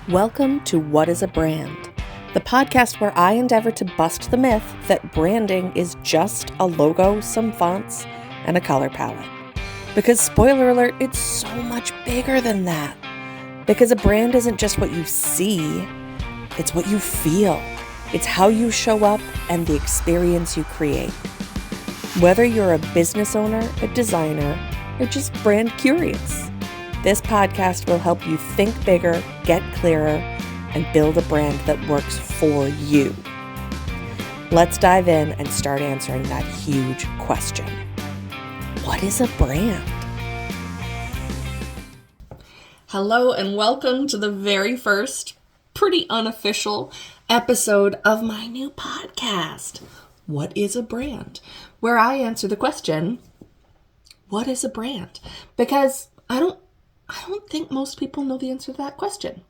Welcome to What is a Brand, the podcast where I endeavor to bust the myth that branding is just a logo, some fonts, and a color palette. Because spoiler alert, it's so much bigger than that. Because a brand isn't just what you see, it's what you feel. It's how you show up and the experience you create. Whether you're a business owner, a designer, or just brand curious, this podcast will help you think bigger, get clearer, and build a brand that works for you. Let's dive in and start answering that huge question. What is a brand? Hello and welcome to the very first, pretty unofficial episode of my new podcast, What is a Brand? Where I answer the question, what is a brand? Because I don't think most people know the answer to that question.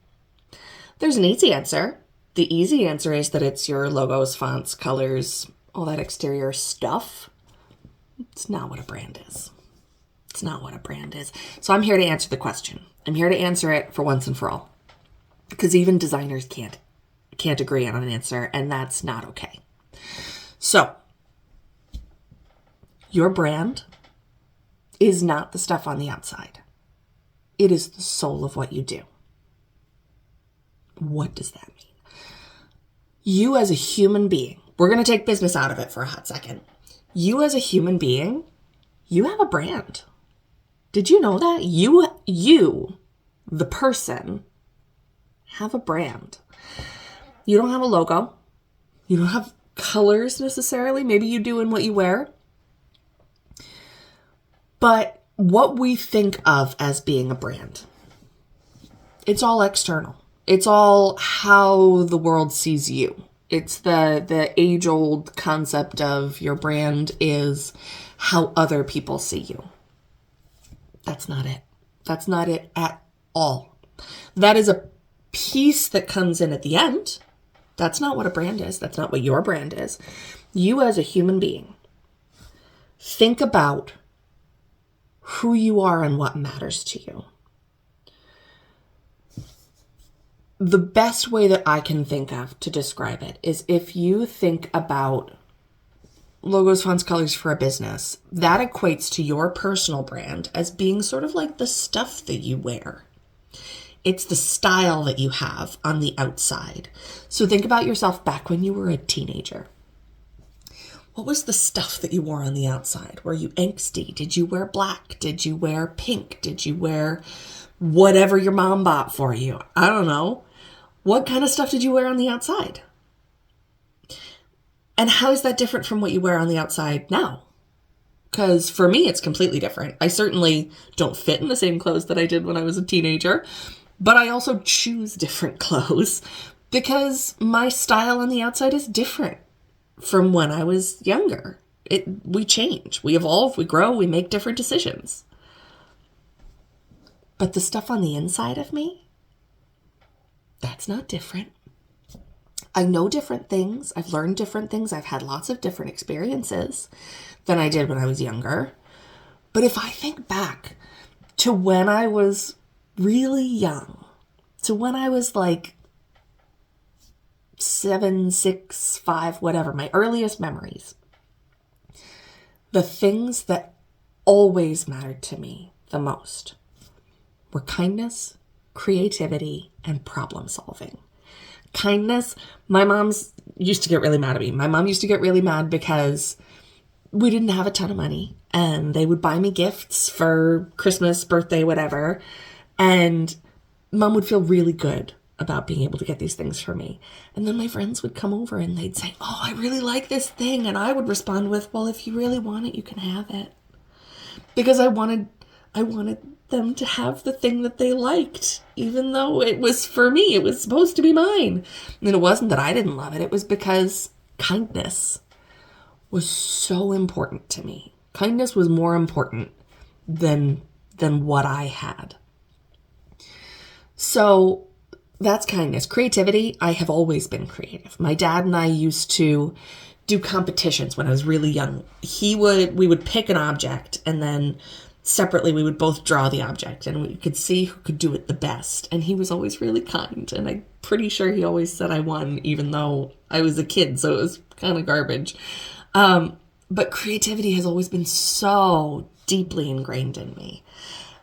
There's an easy answer. The easy answer is that it's your logos, fonts, colors, all that exterior stuff. It's not what a brand is. It's not what a brand is. So I'm here to answer the question. I'm here to answer it for once and for all. Because even designers can't agree on an answer, and that's not okay. So, your brand is not the stuff on the outside. It is the soul of what you do. What does that mean? You as a human being, we're going to take business out of it for a hot second. You as a human being, you have a brand. Did you know that? You, the person, have a brand. You don't have a logo. You don't have colors necessarily. Maybe you do in what you wear. But what we think of as being a brand, it's all external. It's all how the world sees you. It's the age-old concept of your brand is how other people see you. That's not it. That's not it at all. That is a piece that comes in at the end. That's not what a brand is. That's not what your brand is. You as a human being, think about who you are and what matters to you. The best way that I can think of to describe it is if you think about logos, fonts, colors for a business, that equates to your personal brand as being sort of like the stuff that you wear. It's the style that you have on the outside. So think about yourself back when you were a teenager. What was the stuff that you wore on the outside? Were you angsty? Did you wear black? Did you wear pink? Did you wear whatever your mom bought for you? I don't know. What kind of stuff did you wear on the outside? And how is that different from what you wear on the outside now? Because for me, it's completely different. I certainly don't fit in the same clothes that I did when I was a teenager, but I also choose different clothes because my style on the outside is different from when I was younger. We change, we evolve, we grow, we make different decisions. But the stuff on the inside of me, that's not different. I know different things. I've learned different things. I've had lots of different experiences than I did when I was younger. But if I think back to when I was really young, to when I was like 7, 6, 5, whatever, my earliest memories, the things that always mattered to me the most were kindness, creativity, and problem solving. Kindness, my mom's used to get really mad at me. My mom used to get really mad because we didn't have a ton of money and they would buy me gifts for Christmas, birthday, whatever. And mom would feel really good about being able to get these things for me. And then my friends would come over and they'd say, "Oh, I really like this thing." And I would respond with, "Well, if you really want it, you can have it." Because I wanted them to have the thing that they liked, even though it was for me, it was supposed to be mine. And it wasn't that I didn't love it. It was because kindness was so important to me. Kindness was more important than what I had. So that's kindness. Creativity, I have always been creative. My dad and I used to do competitions when I was really young. We would pick an object and then separately, we would both draw the object and we could see who could do it the best. And he was always really kind. And I'm pretty sure he always said I won, even though I was a kid. So it was kind of garbage. But creativity has always been so deeply ingrained in me.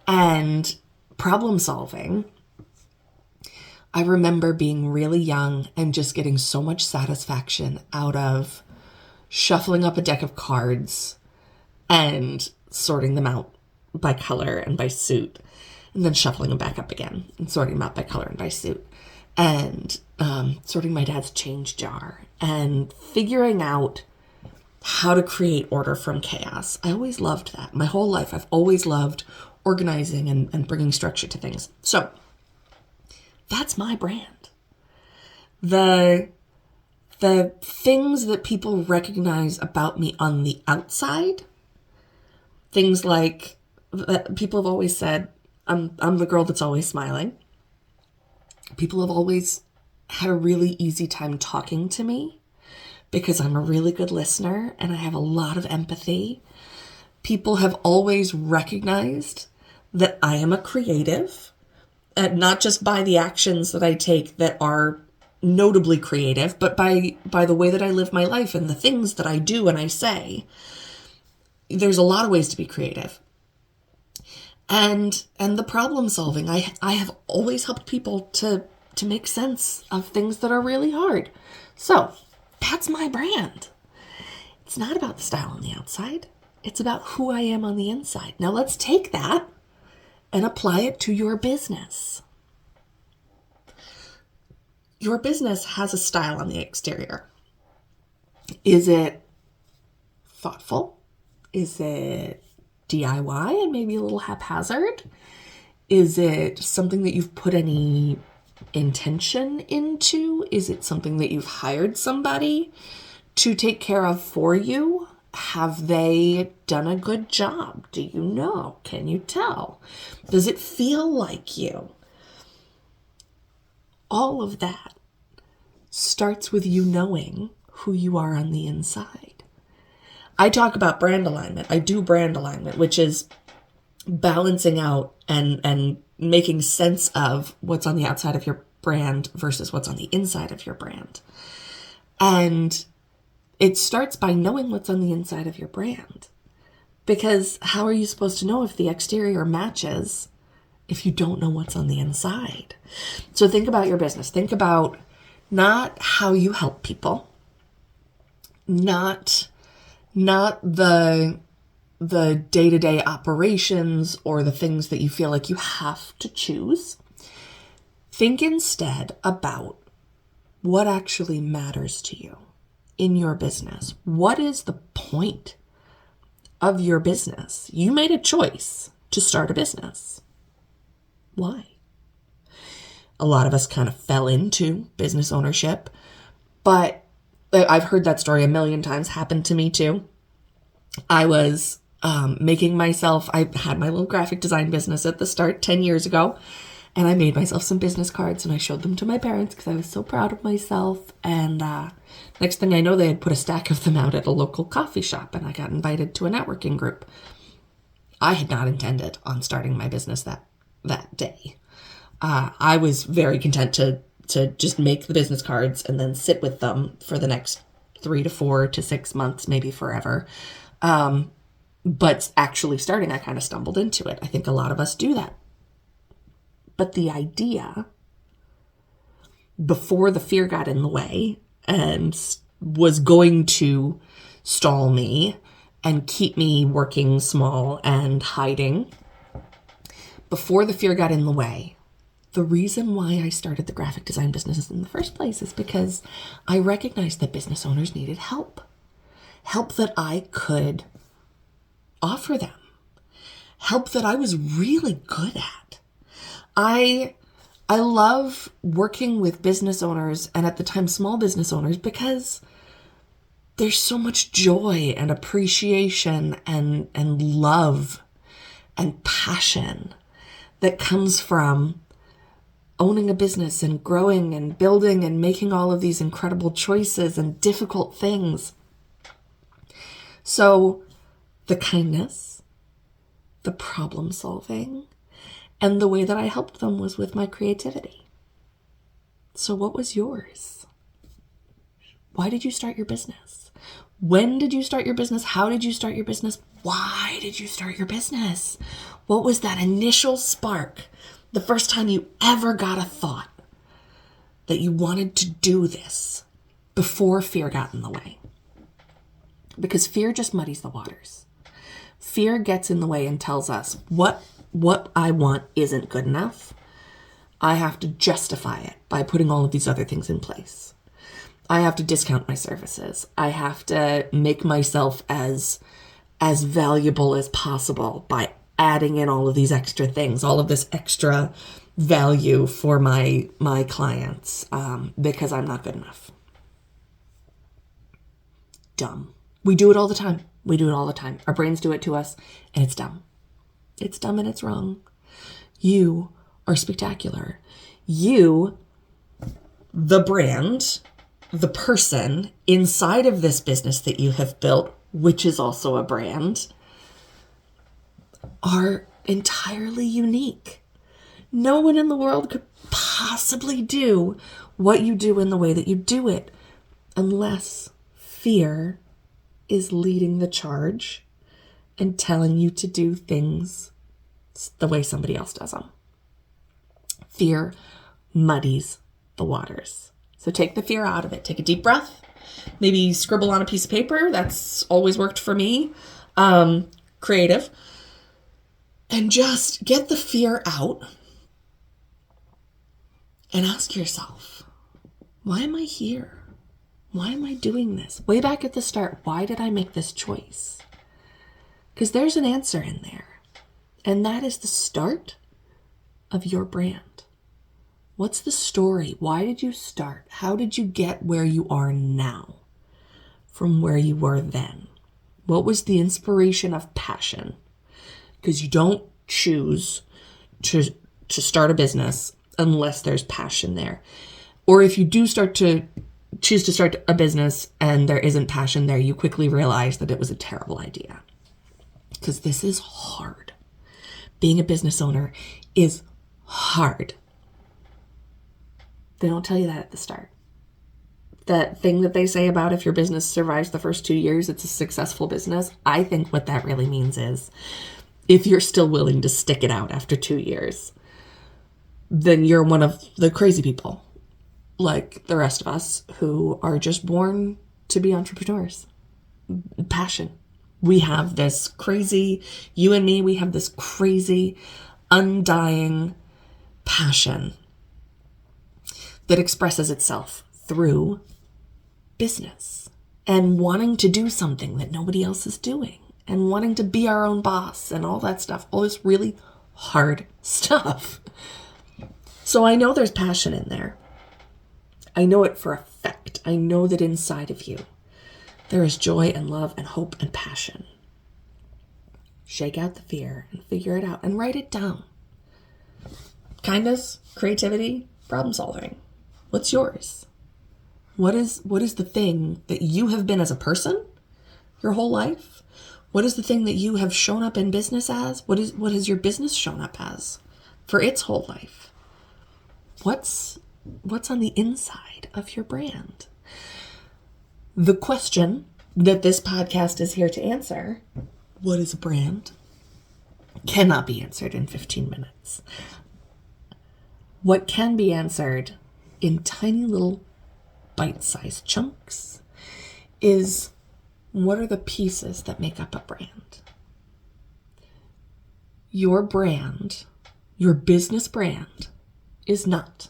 And problem solving, I remember being really young and just getting so much satisfaction out of shuffling up a deck of cards and sorting them out by color and by suit, and then shuffling them back up again and sorting them out by color and by suit, and sorting my dad's change jar and figuring out how to create order from chaos. I always loved that. My whole life, I've always loved organizing and bringing structure to things. So that's my brand. The things that people recognize about me on the outside, things like that people have always said, I'm the girl that's always smiling. People have always had a really easy time talking to me because I'm a really good listener and I have a lot of empathy. People have always recognized that I am a creative, and not just by the actions that I take that are notably creative, but by the way that I live my life and the things that I do and I say. There's a lot of ways to be creative. And the problem solving, I have always helped people to make sense of things that are really hard. So that's my brand. It's not about the style on the outside. It's about who I am on the inside. Now let's take that and apply it to your business. Your business has a style on the exterior. Is it thoughtful? Is it DIY and maybe a little haphazard? Is it something that you've put any intention into? Is it something that you've hired somebody to take care of for you? Have they done a good job? Do you know? Can you tell? Does it feel like you? All of that starts with you knowing who you are on the inside. I talk about brand alignment. I do brand alignment, which is balancing out and making sense of what's on the outside of your brand versus what's on the inside of your brand. And it starts by knowing what's on the inside of your brand. Because how are you supposed to know if the exterior matches if you don't know what's on the inside? So think about your business. Think about not how you help people, not the day-to-day operations or the things that you feel like you have to choose. Think instead about what actually matters to you in your business. What is the point of your business? You made a choice to start a business. Why? A lot of us kind of fell into business ownership, but I've heard that story a million times, happened to me too. I was I had my little graphic design business at the start 10 years ago, and I made myself some business cards and I showed them to my parents because I was so proud of myself. And next thing I know, they had put a stack of them out at a local coffee shop and I got invited to a networking group. I had not intended on starting my business that day. I was very content to just make the business cards and then sit with them for the next 3 to 4 to 6 months, maybe forever. But actually starting, I kind of stumbled into it. I think a lot of us do that. But the idea, before the fear got in the way and was going to stall me and keep me working small and hiding, before the fear got in the way, the reason why I started the graphic design business in the first place is because I recognized that business owners needed help. Help that I could offer them. Help that I was really good at. I love working with business owners, and at the time small business owners, because there's so much joy and appreciation and love and passion that comes from owning a business and growing and building and making all of these incredible choices and difficult things. So the kindness, the problem solving, and the way that I helped them was with my creativity. So what was yours? Why did you start your business? When did you start your business? How did you start your business? Why did you start your business? What was that initial spark? The first time you ever got a thought that you wanted to do this before fear got in the way. Because fear just muddies the waters. Fear gets in the way and tells us what I want isn't good enough. I have to justify it by putting all of these other things in place. I have to discount my services. I have to make myself as valuable as possible by adding in all of these extra things, all of this extra value for my clients, because I'm not good enough. Dumb. We do it all the time. We do it all the time. Our brains do it to us, and it's dumb. It's dumb and it's wrong. You are spectacular. You, the brand, the person inside of this business that you have built, which is also a brand, are entirely unique. No one in the world could possibly do what you do in the way that you do it unless fear is leading the charge and telling you to do things the way somebody else does them. Fear muddies the waters. So take the fear out of it. Take a deep breath. Maybe scribble on a piece of paper. That's always worked for me. Creative. And just get the fear out and ask yourself, why am I here? Why am I doing this? Way back at the start, why did I make this choice? Because there's an answer in there. And that is the start of your brand. What's the story? Why did you start? How did you get where you are now from where you were then? What was the inspiration of passion? Because you don't choose to start a business unless there's passion there. Or if you do choose to start a business and there isn't passion there, you quickly realize that it was a terrible idea. Because this is hard. Being a business owner is hard. They don't tell you that at the start. That thing that they say about if your business survives the first 2 years, it's a successful business. I think what that really means is if you're still willing to stick it out after 2 years, then you're one of the crazy people, like the rest of us, who are just born to be entrepreneurs. Passion. We have this crazy, you and me, we have this crazy, undying passion that expresses itself through business and wanting to do something that nobody else is doing and wanting to be our own boss and all that stuff, all this really hard stuff. So I know there's passion in there. I know it for a fact. I know that inside of you there is joy and love and hope and passion. Shake out the fear and figure it out and write it down. Kindness, creativity, problem solving. What's yours? What is the thing that you have been as a person your whole life? What is the thing that you have shown up in business as? What has your business shown up as for its whole life? What's on the inside of your brand? The question that this podcast is here to answer, what is a brand, cannot be answered in 15 minutes. What can be answered in tiny little bite-sized chunks is what are the pieces that make up a brand? Your brand, your business brand, is not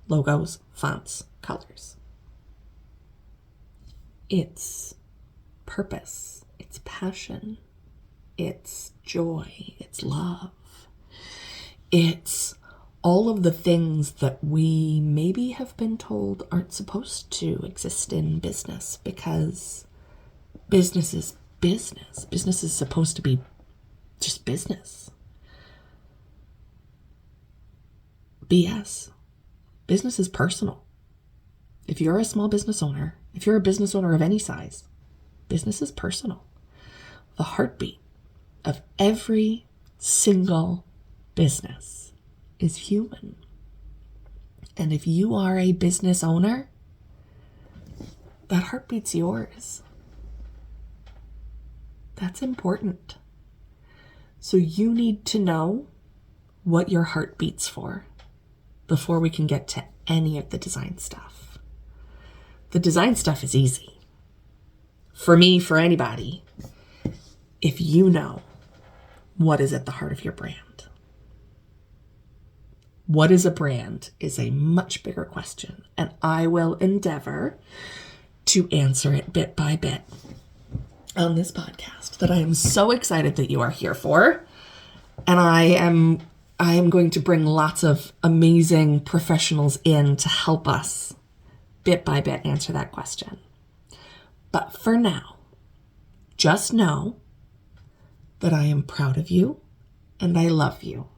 logos, fonts, colors. It's purpose, it's passion, it's joy, it's love. It's all of the things that we maybe have been told aren't supposed to exist in business because business is business. Business is supposed to be just business. BS. Business is personal. If you're a small business owner, if you're a business owner of any size, business is personal. The heartbeat of every single business is human. And if you are a business owner, that heartbeat's yours. That's important. So you need to know what your heart beats for before we can get to any of the design stuff. The design stuff is easy. For me, for anybody, if you know what is at the heart of your brand. What is a brand is a much bigger question, and I will endeavor to answer it bit by bit on this podcast that I am so excited that you are here for. And I am going to bring lots of amazing professionals in to help us bit by bit answer that question. But for now, just know that I am proud of you and I love you.